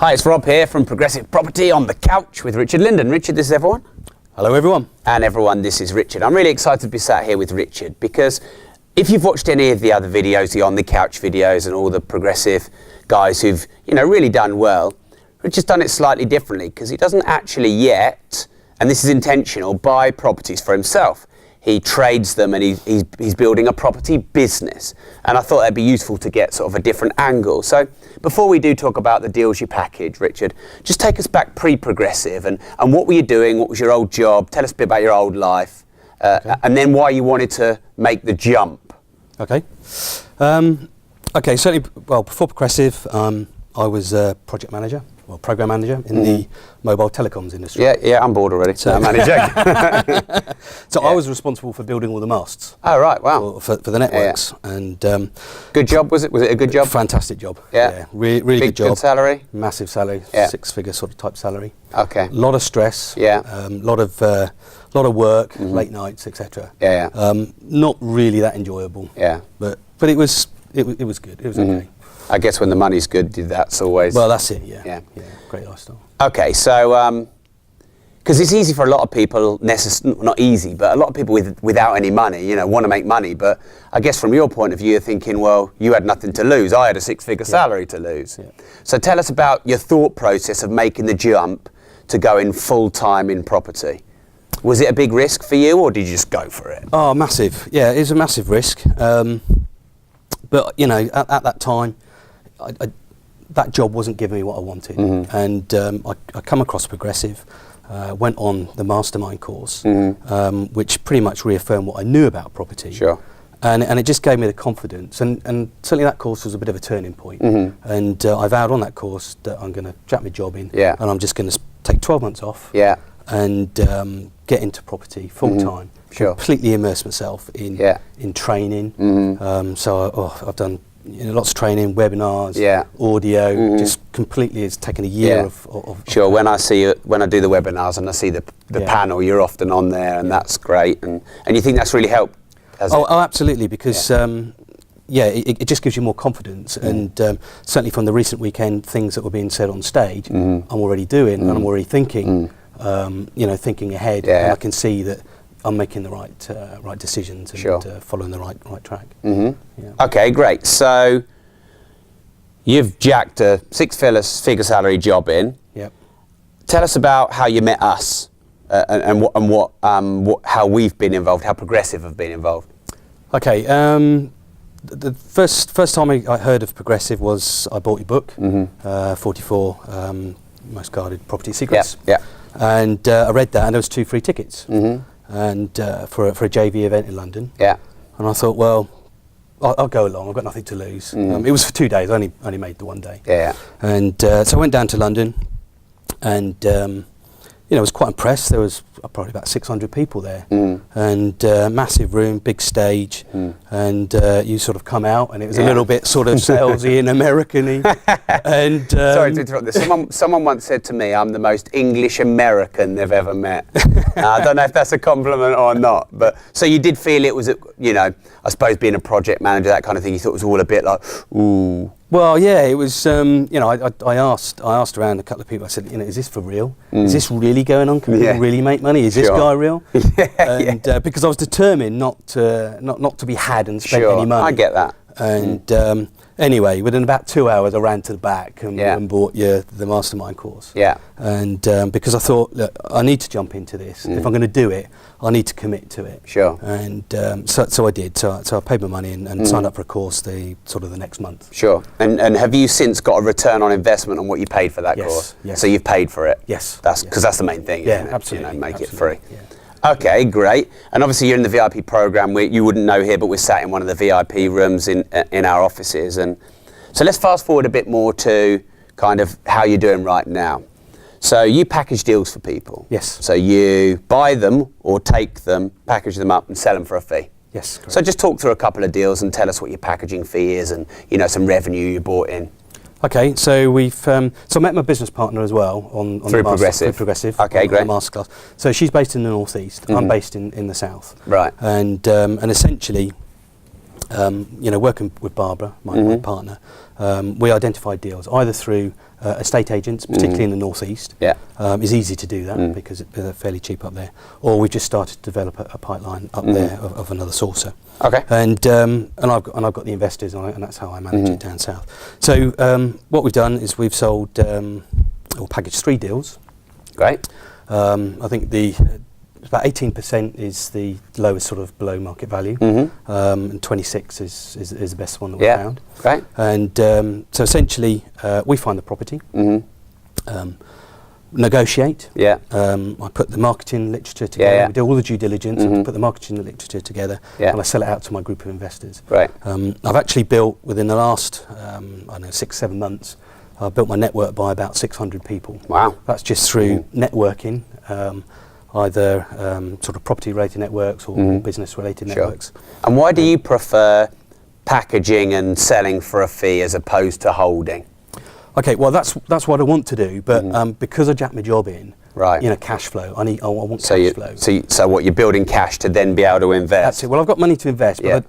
Hi, it's Rob here from Progressive Property on the couch with Richard Linden. Richard, this is everyone. Hello everyone. And everyone, this is Richard. I'm really excited to be sat here with Richard because if you've watched any of the other videos, the On the Couch videos and all the progressive guys who've, really done well, Richard's done it slightly differently because he doesn't actually yet, and this is intentional, buy properties for himself. He trades them and he's building a property business. And I thought that'd be useful to get sort of a different angle. So before we do talk about the deals you package, Richard, just take us back pre-progressive and what were you doing? What was your old job? Tell us a bit about your old life okay. And then why you wanted to make the jump. Okay. Certainly, well, before progressive, I was a project manager. Well, program manager in the mobile telecoms industry. Yeah, I'm bored already. So I'm managing. So I was responsible for building all the masts. Oh right, wow. For the networks, and good job was it? Was it a good job? Fantastic job. Yeah, really good job. Good salary. Massive salary. Yeah. 6-figure sort of type salary. Okay. A lot of stress. Yeah. Lot of work, late nights, etc. Yeah. Not really that enjoyable. Yeah. But it was good. It was okay. I guess when the money's good, that's always... Well, that's it, yeah. Yeah. Great lifestyle. Okay, so, because it's easy for a lot of people, not easy, but a lot of people without any money, want to make money. But I guess from your point of view, you're thinking, well, you had nothing to lose. I had a 6-figure salary to lose. Yeah. So tell us about your thought process of making the jump to going full-time in property. Was it a big risk for you, or did you just go for it? Oh, massive. Yeah, it was a massive risk. But, at that time, that job wasn't giving me what I wanted, and I come across Progressive, went on the mastermind course, which pretty much reaffirmed what I knew about property. Sure. And it just gave me the confidence, and certainly that course was a bit of a turning point. And I vowed on that course that I'm going to jack my job in, and I'm just going to take 12 months off, and get into property full time. Sure. Completely immerse myself in training. So I've done lots of training, webinars, audio. Just completely, it's taken a year of Sure. When I do the webinars and I see the panel, you're often on there, and that's great. And you think that's really helped? Oh, absolutely, because it just gives you more confidence. And certainly from the recent weekend, things that were being said on stage, I'm already doing, and I'm already thinking, thinking ahead, and I can see that I'm making the right decisions and following the right track. Okay, great. So you've jacked a 6-figure salary job in. Yep. Tell us about how you met us and how we've been involved, how Progressive have been involved. Okay. The first time I heard of Progressive was I bought your book, 44 Most Guarded Property Secrets. Yeah. And I read that, and there was 2 free tickets. And for a JV event in London. Yeah. And I thought, well, I'll go along. I've got nothing to lose. It was for 2 days. I only made the one day. Yeah. And so I went down to London, and I was quite impressed. There was probably about 600 people there, and massive room, big stage, and you sort of come out, and it was a little bit sort of salesy and American-y. And sorry to interrupt this. Someone once said to me, "I'm the most English American they've ever met." I don't know if that's a compliment or not, but so you did feel it was, I suppose being a project manager, that kind of thing. You thought it was all a bit like, ooh. Well, yeah, it was. I asked around a couple of people. I said, is this for real? Is this really going on? Can people really make money? Is this guy real? Because I was determined not to be had and spend any money. I get that. And anyway, within about 2 hours, I ran to the back and bought the mastermind course. Yeah. And because I thought, look, I need to jump into this. If I'm going to do it, I need to commit to it. Sure. And so I did. So I paid my money and signed up for a course the next month. Sure. And have you since got a return on investment on what you paid for that course? Yes. So you've paid for it? Yes. Because that's the main thing. Yeah, isn't it? absolutely. Make it absolutely. free. Yeah. Okay, great. And obviously you're in the VIP program. You wouldn't know here, but we're sat in one of the VIP rooms in our offices. And so let's fast forward a bit more to kind of how you're doing right now. So you package deals for people. Yes. So you buy them or take them, package them up and sell them for a fee. Yes, correct. So just talk through a couple of deals and tell us what your packaging fee is and, some revenue you bought in. Okay, so we've I met my business partner as well on through Progressive. Okay, great. On the masterclass. So she's based in the northeast. I'm based in the south. Right. And essentially, working with Barbara, my partner, we identified deals either through estate agents, particularly in the northeast. Yeah. It's easy to do that because they're fairly cheap up there. Or we just started to develop a pipeline up there of another sourcer. Okay. And I've got the investors, and that's how I manage it down south. So what we've done is we've sold or packaged 3 deals. Great. I think about 18% is the lowest sort of below market value, and 26 is the best one that we found. Great. And so essentially, we find the property, negotiate. Yeah. I put the marketing literature together. Yeah. We do all the due diligence. I put the marketing literature together, and I sell it out to my group of investors. Right. I've actually built within the last 6-7 months. I've built my network by about 600 people. Wow. That's just through networking. Either sort of property-related networks or business-related networks. And why do you prefer packaging and selling for a fee as opposed to holding? Okay, well that's what I want to do, but because I jack my job in, right? Cash flow. I want cash flow. So what you're building cash to then be able to invest? That's it. Well, I've got money to invest, but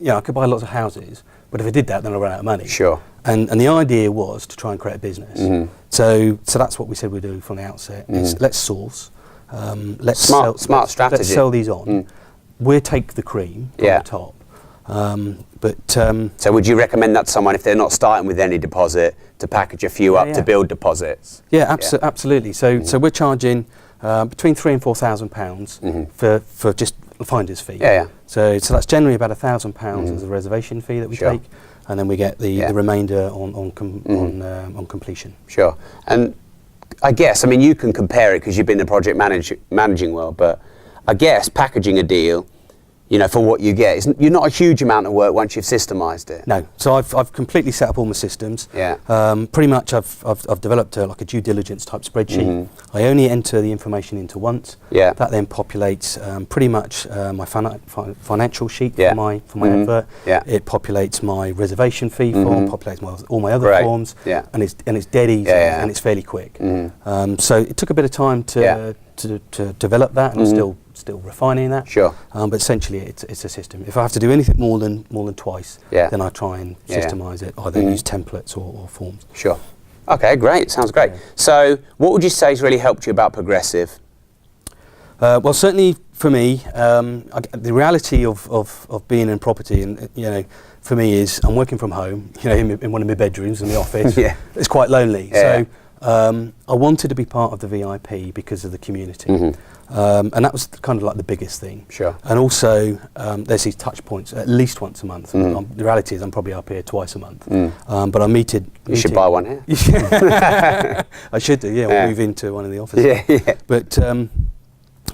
I could buy lots of houses. But if I did that, then I run out of money. Sure. And the idea was to try and create a business. So that's what we said we'd do from the outset. Is let's source. Let's smart strategy. Let's sell these on. We'll take the cream from the top. So would you recommend that to someone if they're not starting with any deposit to package a few up to build deposits? Yeah, absolutely. So we're charging between £3,000 and £4,000 for just a finder's fee. Yeah. So that's generally about £1,000 as a reservation fee that we take, and then we get the remainder on completion. Sure. And I guess, I mean, you can compare it because you've been in the project managing world, but I guess packaging a deal, for what you get, you're not a huge amount of work once you've systemised it. No. So I've completely set up all my systems. Yeah. Pretty much I've developed like a due diligence type spreadsheet. I only enter the information into once. Yeah. That then populates pretty much my financial sheet for my advert. Yeah. It populates my reservation fee form, populates all my other forms. Yeah. And it's dead easy and it's fairly quick. So it took a bit of time to develop that, and I'm still refining that. Sure. But essentially it's a system. If I have to do anything more than twice, then I try and systemize it, either use templates or forms. Sure. Okay, great. Sounds great. Yeah. So what would you say has really helped you about Progressive? Well, certainly for me, the reality of being in property, and for me is I'm working from home, in one of my bedrooms in the office. It's quite lonely. Yeah. So I wanted to be part of the VIP because of the community. And that was kind of like the biggest thing. Sure. And also, there's these touch points at least once a month. The reality is I'm probably up here twice a month. But I'm meeting. You should buy one here. I should do, we'll move into one of the offices. Yeah.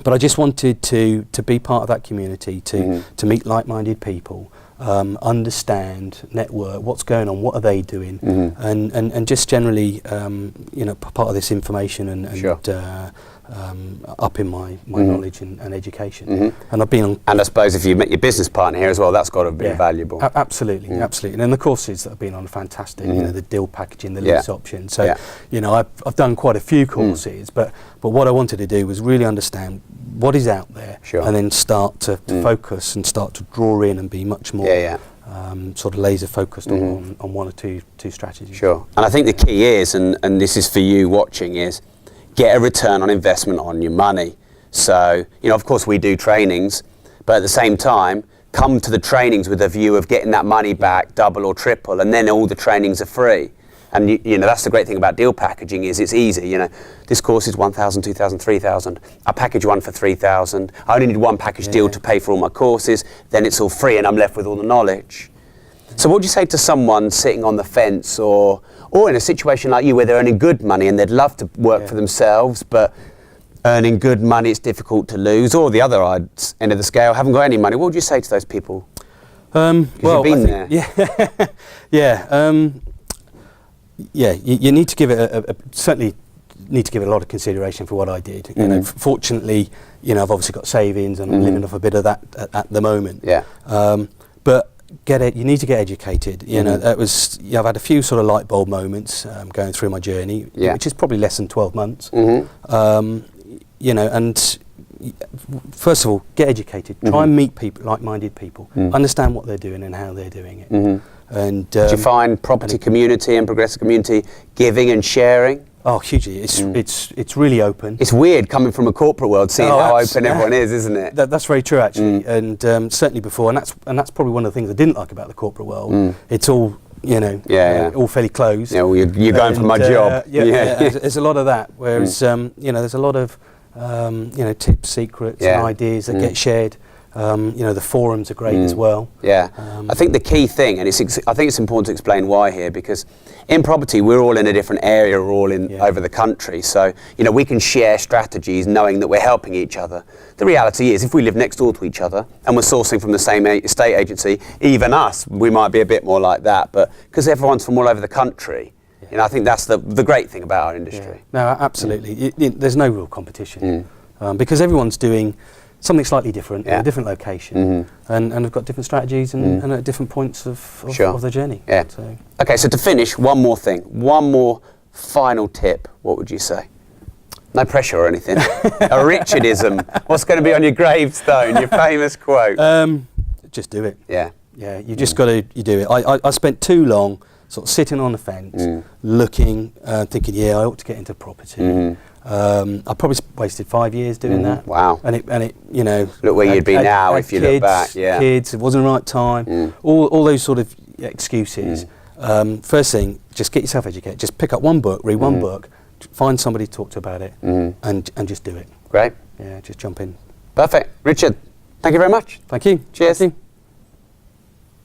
But I just wanted to be part of that community, to meet like-minded people, understand, network, what's going on, what are they doing, and just generally, part of this information and upping my knowledge and education. And I've been on. And I suppose if you met your business partner here as well, that's got to be valuable. Absolutely. And then the courses that I've been on are fantastic. The deal packaging, the lease option. So, I've done quite a few courses, but what I wanted to do was really understand what is out there, and then start to focus and start to draw in and be much more sort of laser focused on one or two strategies. Sure. And I think the key is, and this is for you watching, is get a return on investment on your money. So, of course we do trainings, but at the same time, come to the trainings with a view of getting that money back, double or triple, and then all the trainings are free. And that's the great thing about deal packaging is it's easy. This course is 1,000, 2,000, 3,000. I package one for 3,000. I only need one package deal to pay for all my courses. Then it's all free and I'm left with all the knowledge. So what would you say to someone sitting on the fence or in a situation like you where they're earning good money and they'd love to work for themselves, but earning good money it's difficult to lose, or the other end of the scale, haven't got any money? What would you say to those people? Well, you've been there. You need to give it certainly need to give it a lot of consideration for what I did. Fortunately, I've obviously got savings and I'm living off a bit of that at the moment. But you need to get educated. That was I've had a few sort of light bulb moments going through my journey, which is probably less than 12 months. And first of all, get educated. Try and meet people, like-minded people. Understand what they're doing and how they're doing it. And do you find property community and progressive community giving and sharing? Oh, hugely. It's really open. It's weird coming from a corporate world, seeing how open everyone is, isn't it? That's very true, actually. And certainly before, and that's probably one of the things I didn't like about the corporate world. It's all, all fairly closed. Yeah, well, you're going for my job. There's a lot of that. Whereas, there's a lot of, tips, secrets, and ideas that get shared. The forums are great as well. Yeah, I think the key thing, and I think it's important to explain why here, because in property we're all in a different area, we're all in over the country, so we can share strategies knowing that we're helping each other. The reality is, if we live next door to each other and we're sourcing from the same estate agency, even us, we might be a bit more like that, but because everyone's from all over the country, I think that's the great thing about our industry. No, absolutely. There's no real competition because everyone's doing something slightly different in a different location, and have got different strategies and at different points of their journey. Yeah. So. Okay, so to finish, one more thing, one more final tip. What would you say? No pressure or anything. A Richardism. What's going to be on your gravestone? Your famous quote. Just do it. Yeah. Yeah. You just got to do it. I spent too long sort of sitting on the fence, looking, thinking, I ought to get into property. I probably wasted 5 years doing that. Wow. And it look where you'd be now if you look back. Yeah. Kids, it wasn't the right time. All those sort of excuses. First thing, just get yourself educated. Just pick up one book, read one book, find somebody to talk to about it, and just do it. Great. Yeah, just jump in. Perfect. Richard, thank you very much. Thank you. Cheers. Thank you.